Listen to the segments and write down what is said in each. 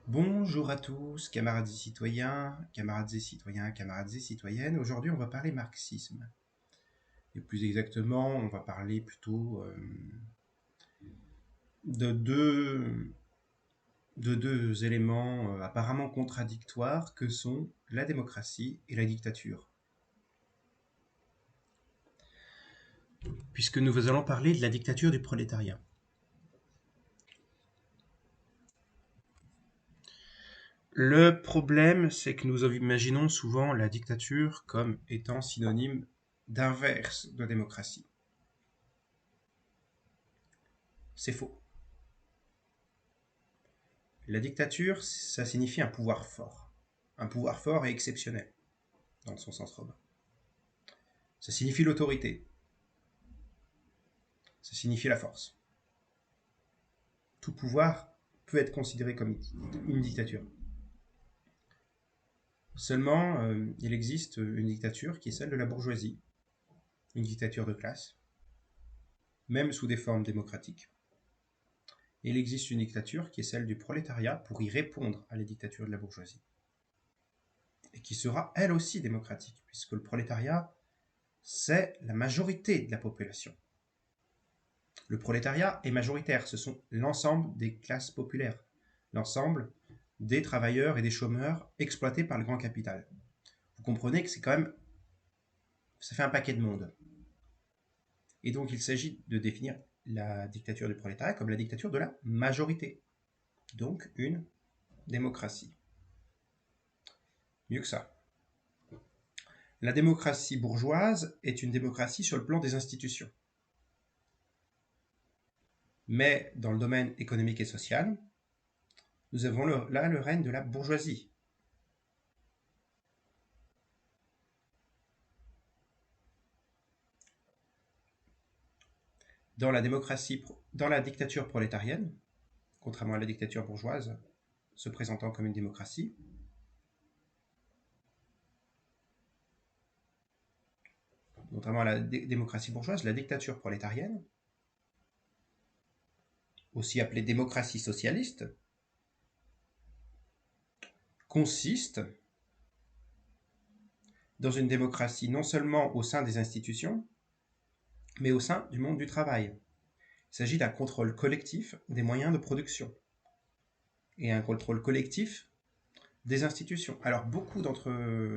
Bonjour à tous, camarades et citoyens, camarades et citoyennes. Aujourd'hui, on va parler marxisme. Et plus exactement, on va parler plutôt de deux éléments apparemment contradictoires que sont la démocratie et la dictature. Puisque nous allons parler de la dictature du prolétariat. Le problème, c'est que nous imaginons souvent la dictature comme étant synonyme d'inverse de démocratie. C'est faux. La dictature, ça signifie un pouvoir fort. Un pouvoir fort et exceptionnel, dans son sens romain. Ça signifie l'autorité. Ça signifie la force. Tout pouvoir peut être considéré comme une dictature. Seulement, il existe une dictature qui est celle de la bourgeoisie, une dictature de classe, même sous des formes démocratiques. Et il existe une dictature qui est celle du prolétariat pour y répondre à la dictature de la bourgeoisie. Et qui sera elle aussi démocratique, puisque le prolétariat, c'est la majorité de la population. Le prolétariat est majoritaire, ce sont l'ensemble des classes populaires, l'ensemble des travailleurs et des chômeurs exploités par le grand capital. Vous comprenez que c'est quand même, ça fait un paquet de monde. Et donc il s'agit de définir la dictature du prolétariat comme la dictature de la majorité, donc une démocratie. Mieux que ça. La démocratie bourgeoise est une démocratie sur le plan des institutions. Mais dans le domaine économique et social, nous avons là le règne de la bourgeoisie. Dans la dictature prolétarienne, contrairement à la dictature bourgeoise, se présentant comme une démocratie, contrairement à la démocratie bourgeoise, la dictature prolétarienne, aussi appelée démocratie socialiste, consiste dans une démocratie non seulement au sein des institutions, mais au sein du monde du travail. Il s'agit d'un contrôle collectif des moyens de production et un contrôle collectif des institutions. Alors beaucoup d'entre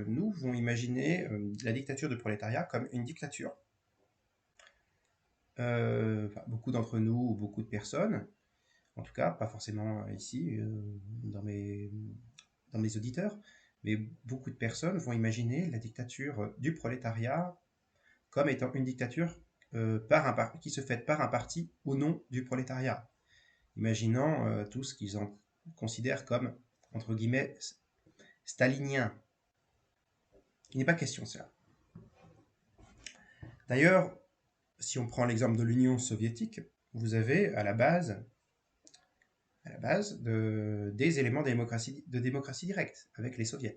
nous vont imaginer la dictature du prolétariat comme une dictature. Beaucoup d'entre nous, ou beaucoup de personnes, en tout cas, pas forcément ici, dans mes auditeurs, mais beaucoup de personnes vont imaginer la dictature du prolétariat comme étant une dictature qui se fait par un parti au nom du prolétariat, imaginant tout ce qu'ils en considèrent comme, entre guillemets, stalinien. Il n'est pas question de cela. D'ailleurs, si on prend l'exemple de l'Union soviétique, vous avez à la base des éléments de démocratie directe avec les soviets.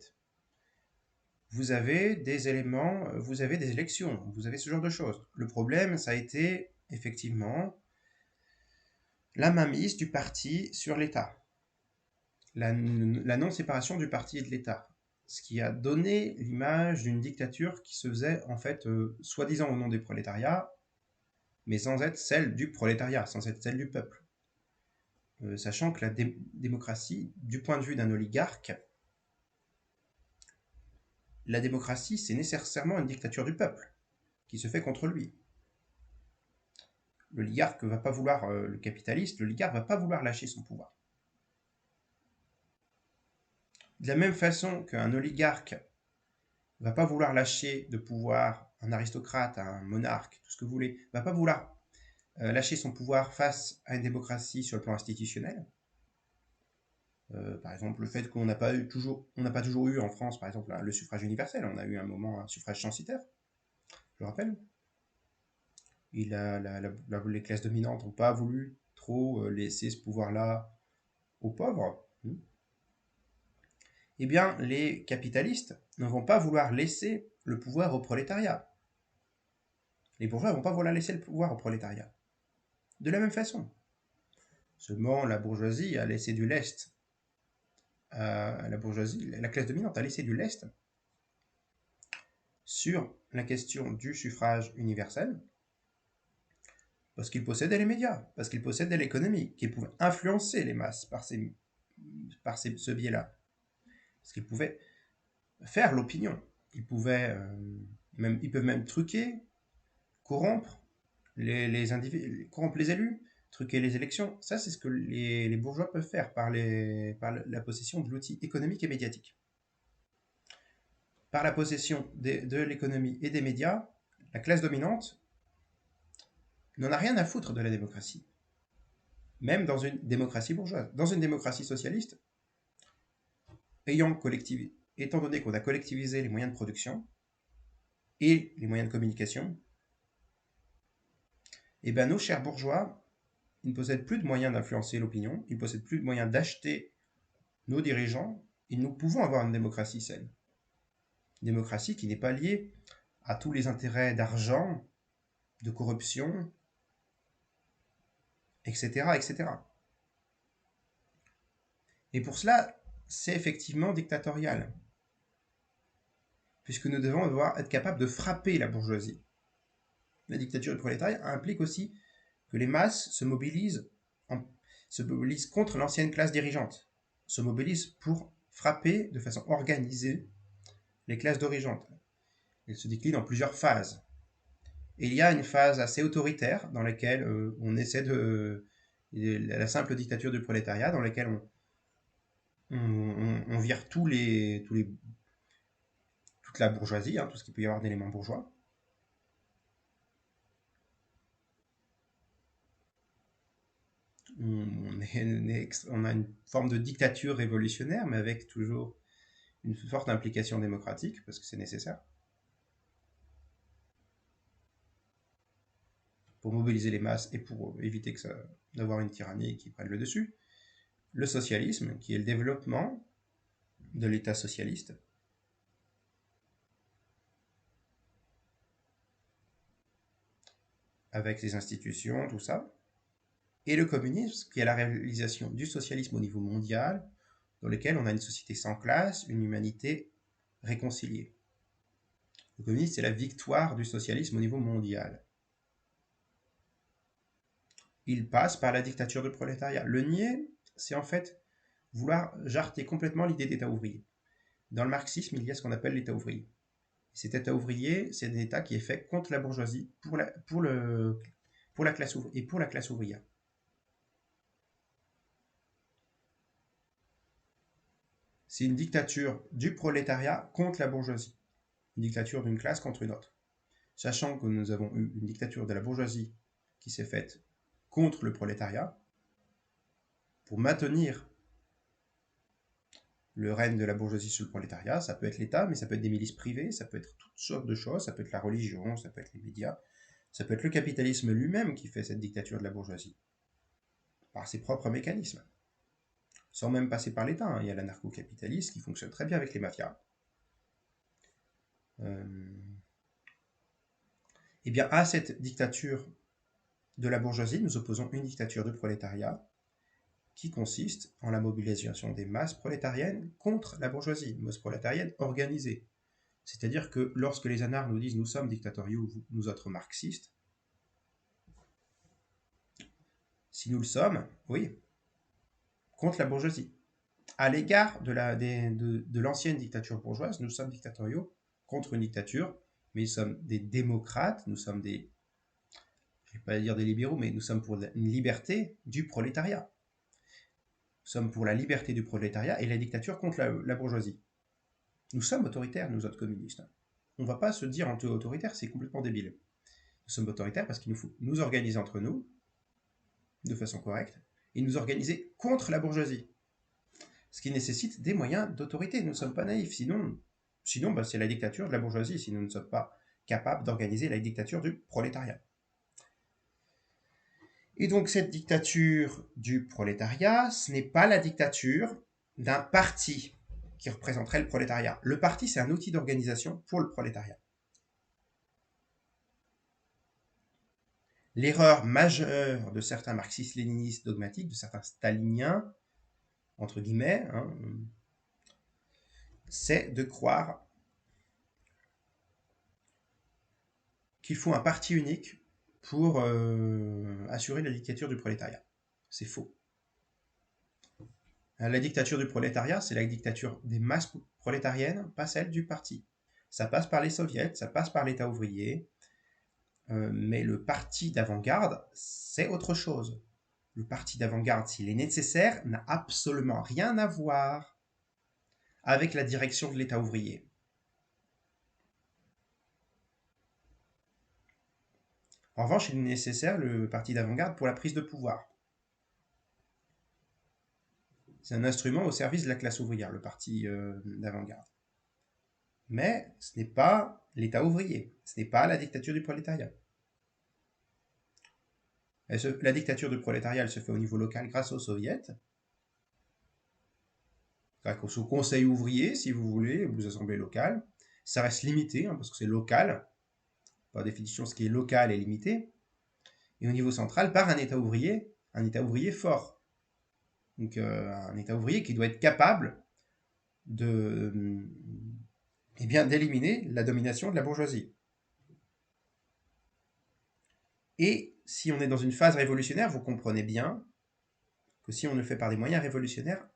Vous avez des éléments, vous avez des élections, vous avez ce genre de choses. Le problème, ça a été effectivement la mainmise du parti sur l'État, la non-séparation du parti et de l'État, ce qui a donné l'image d'une dictature qui se faisait en fait soi-disant au nom des prolétariats, mais sans être celle du prolétariat, sans être celle du peuple. Sachant que la démocratie, du point de vue d'un oligarque, la démocratie, c'est nécessairement une dictature du peuple, qui se fait contre lui. L'oligarque va pas vouloir, le capitaliste, l'oligarque va pas vouloir lâcher son pouvoir. De la même façon qu'un oligarque va pas vouloir lâcher de pouvoir un aristocrate, un monarque, tout ce que vous voulez, va pas vouloir lâcher son pouvoir face à une démocratie sur le plan institutionnel. Par exemple, le fait qu'on n'a pas toujours eu en France, par exemple, le suffrage universel. On a eu un moment un suffrage censitaire, je le rappelle. Et les classes dominantes n'ont pas voulu trop laisser ce pouvoir-là aux pauvres. Eh bien, les capitalistes ne vont pas vouloir laisser le pouvoir au prolétariat. Les bourgeois ne vont pas vouloir laisser le pouvoir au prolétariat. De la même façon. Seulement, la bourgeoisie a laissé du lest la bourgeoisie, la classe dominante a laissé du lest sur la question du suffrage universel, parce qu'il possédait les médias, parce qu'il possédait l'économie, qu'il pouvait influencer les masses par ce biais-là, parce qu'il pouvait faire l'opinion, ils peuvent même truquer, corrompre corrompre les élus, truquer les élections. Ça, c'est ce que les bourgeois peuvent faire par la possession de l'outil économique et médiatique. Par la possession de l'économie et des médias, la classe dominante n'en a rien à foutre de la démocratie. Même dans une démocratie bourgeoise. Dans une démocratie socialiste, étant donné qu'on a collectivisé les moyens de production et les moyens de communication, eh ben nos chers bourgeois, ils ne possèdent plus de moyens d'influencer l'opinion, ils ne possèdent plus de moyens d'acheter nos dirigeants, et nous pouvons avoir une démocratie saine. Une démocratie qui n'est pas liée à tous les intérêts d'argent, de corruption, etc., etc. Et pour cela, c'est effectivement dictatorial, puisque nous devons être capables de frapper la bourgeoisie. La dictature du prolétariat implique aussi que les masses se mobilisent contre l'ancienne classe dirigeante, se mobilisent pour frapper de façon organisée les classes dirigeantes. Elles se déclinent en plusieurs phases. Et il y a une phase assez autoritaire dans laquelle on essaie la simple dictature du prolétariat, dans laquelle on vire toute la bourgeoisie, tout ce qu'il peut y avoir d'éléments bourgeois. On a une forme de dictature révolutionnaire, mais avec toujours une forte implication démocratique, parce que c'est nécessaire, pour mobiliser les masses et pour éviter d'avoir une tyrannie qui prenne le dessus. Le socialisme, qui est le développement de l'État socialiste, avec les institutions, tout ça. Et le communisme, qui est la réalisation du socialisme au niveau mondial, dans lequel on a une société sans classe, une humanité réconciliée. Le communisme, c'est la victoire du socialisme au niveau mondial. Il passe par la dictature du prolétariat. Le nier, c'est en fait vouloir jarter complètement l'idée d'État ouvrier. Dans le marxisme, il y a ce qu'on appelle l'État ouvrier. Cet État ouvrier, c'est un État qui est fait contre la bourgeoisie pour la classe ouvrière. C'est une dictature du prolétariat contre la bourgeoisie. Une dictature d'une classe contre une autre. Sachant que nous avons eu une dictature de la bourgeoisie qui s'est faite contre le prolétariat, pour maintenir le règne de la bourgeoisie sur le prolétariat, ça peut être l'État, mais ça peut être des milices privées, ça peut être toutes sortes de choses, ça peut être la religion, ça peut être les médias, ça peut être le capitalisme lui-même qui fait cette dictature de la bourgeoisie, par ses propres mécanismes, sans même passer par l'État. Il y a l'anarcho-capitalisme qui fonctionne très bien avec les mafias. Eh bien, à cette dictature de la bourgeoisie, nous opposons une dictature du prolétariat qui consiste en la mobilisation des masses prolétariennes contre la bourgeoisie, une masse prolétarienne organisée. C'est-à-dire que lorsque les anards nous disent « nous sommes dictatoriaux, nous autres marxistes », si nous le sommes, oui, contre la bourgeoisie. À l'égard de l'ancienne dictature bourgeoise, nous sommes dictatoriaux contre une dictature, mais nous sommes des démocrates, nous sommes des, je ne vais pas dire des libéraux, mais nous sommes pour une liberté du prolétariat. Nous sommes pour la liberté du prolétariat et la dictature contre la bourgeoisie. Nous sommes autoritaires, nous autres communistes. On ne va pas se dire anti-autoritaire, c'est complètement débile. Nous sommes autoritaires parce qu'il nous faut nous organiser entre nous, de façon correcte, et nous organiser contre la bourgeoisie. Ce qui nécessite des moyens d'autorité. Nous ne sommes pas naïfs, sinon c'est la dictature de la bourgeoisie, si nous ne sommes pas capables d'organiser la dictature du prolétariat. Et donc cette dictature du prolétariat, ce n'est pas la dictature d'un parti qui représenterait le prolétariat. Le parti, c'est un outil d'organisation pour le prolétariat. L'erreur majeure de certains marxistes-léninistes dogmatiques, de certains staliniens, entre guillemets, c'est de croire qu'il faut un parti unique pour assurer la dictature du prolétariat. C'est faux. La dictature du prolétariat, c'est la dictature des masses prolétariennes, pas celle du parti. Ça passe par les soviets, ça passe par l'État ouvrier, mais le parti d'avant-garde, c'est autre chose. Le parti d'avant-garde, s'il est nécessaire, n'a absolument rien à voir avec la direction de l'État ouvrier. En revanche, il est nécessaire le parti d'avant-garde pour la prise de pouvoir. C'est un instrument au service de la classe ouvrière, le parti d'avant-garde. Mais ce n'est pas l'État ouvrier, ce n'est pas la dictature du prolétariat. La dictature du prolétariat, elle se fait au niveau local grâce aux soviets, grâce au conseil ouvrier, si vous voulez, aux assemblées locales. Ça reste limité, parce que c'est local. Par définition, ce qui est local est limité. Et au niveau central, par un État ouvrier fort. Donc un État ouvrier qui doit être capable d'éliminer la domination de la bourgeoisie. Et si on est dans une phase révolutionnaire, vous comprenez bien que si on le fait par des moyens révolutionnaires,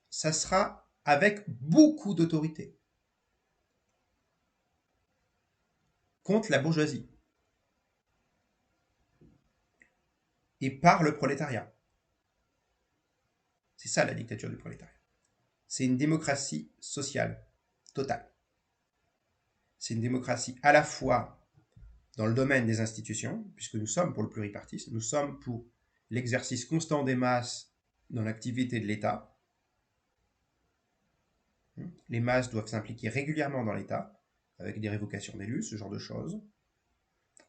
ça sera avec beaucoup d'autorité contre la bourgeoisie et par le prolétariat. C'est ça la dictature du prolétariat. C'est une démocratie sociale totale. C'est une démocratie à la fois dans le domaine des institutions, puisque nous sommes pour le pluripartisme, nous sommes pour l'exercice constant des masses dans l'activité de l'État. Les masses doivent s'impliquer régulièrement dans l'État, avec des révocations d'élus, ce genre de choses,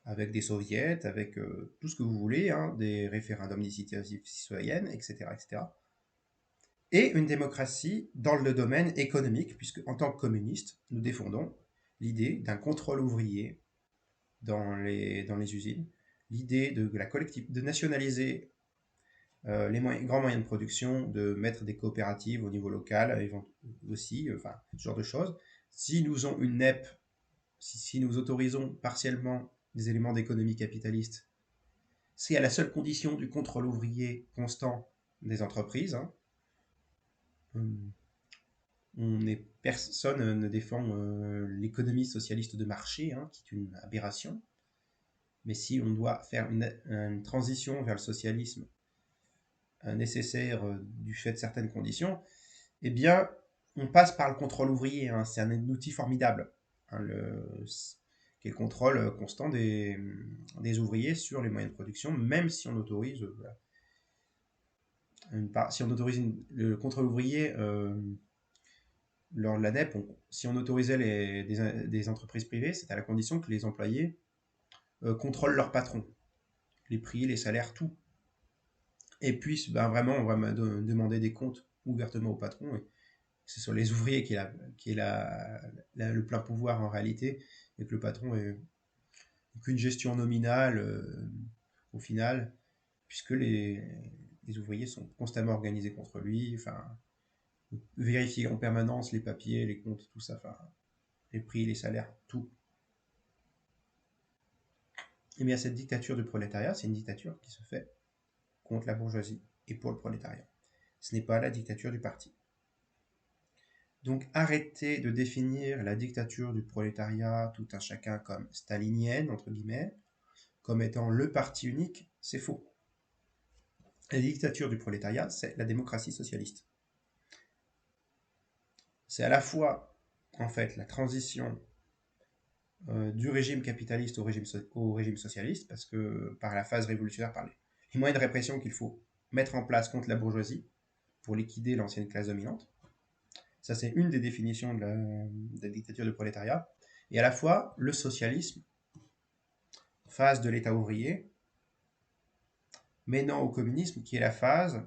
avec des soviets, avec tout ce que vous voulez, des référendums d'initiative citoyenne, etc., etc. Et une démocratie dans le domaine économique, puisque en tant que communistes, nous défendons l'idée d'un contrôle ouvrier dans les usines, l'idée de nationaliser les grands moyens de production, de mettre des coopératives au niveau local aussi, ce genre de choses. Si nous avons une NEP, si nous autorisons partiellement des éléments d'économie capitaliste, c'est à la seule condition du contrôle ouvrier constant des entreprises. Personne ne défend l'économie socialiste de marché, qui est une aberration. Mais si on doit faire une transition vers le socialisme nécessaire du fait de certaines conditions, eh bien, on passe par le contrôle ouvrier. C'est un outil formidable, qui est le contrôle constant des ouvriers sur les moyens de production, même si on autorise, si on autorise le contrôle ouvrier lors de la NEP, si on autorisait des entreprises privées, c'est à la condition que les employés contrôlent leur patron, les prix, les salaires, tout. Et puissent vraiment demander des comptes ouvertement au patron, et que ce soit les ouvriers qui aient le plein pouvoir en réalité, et que le patron ait qu'une gestion nominale au final, puisque les ouvriers sont constamment organisés contre lui, vérifier en permanence les papiers, les comptes, tout ça, les prix, les salaires, tout. Et bien cette dictature du prolétariat, c'est une dictature qui se fait contre la bourgeoisie et pour le prolétariat. Ce n'est pas la dictature du parti. Donc arrêtez de définir la dictature du prolétariat tout un chacun comme stalinienne, entre guillemets, comme étant le parti unique, c'est faux. La dictature du prolétariat, c'est la démocratie socialiste. C'est à la fois, en fait, la transition du régime capitaliste au régime socialiste, parce que par la phase révolutionnaire, par les moyens de répression qu'il faut mettre en place contre la bourgeoisie pour liquider l'ancienne classe dominante. Ça, c'est une des définitions de la dictature du prolétariat. Et à la fois, le socialisme, phase de l'État ouvrier, menant au communisme, qui est la phase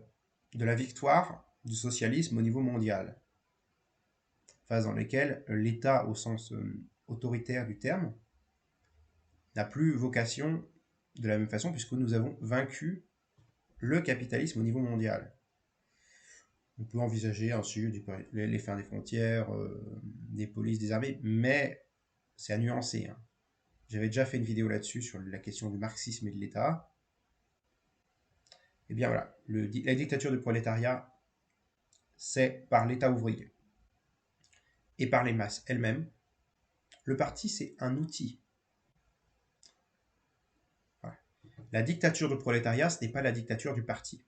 de la victoire du socialisme au niveau mondial. Phase dans laquelle l'État, au sens autoritaire du terme, n'a plus vocation de la même façon, puisque nous avons vaincu le capitalisme au niveau mondial. On peut envisager ensuite les fins des frontières, des polices, des armées, mais c'est à nuancer, hein. J'avais déjà fait une vidéo là-dessus sur la question du marxisme et de l'État. Eh bien voilà, la dictature du prolétariat, c'est par l'État ouvrier et par les masses elles-mêmes. Le parti, c'est un outil. Voilà. La dictature du prolétariat, ce n'est pas la dictature du parti.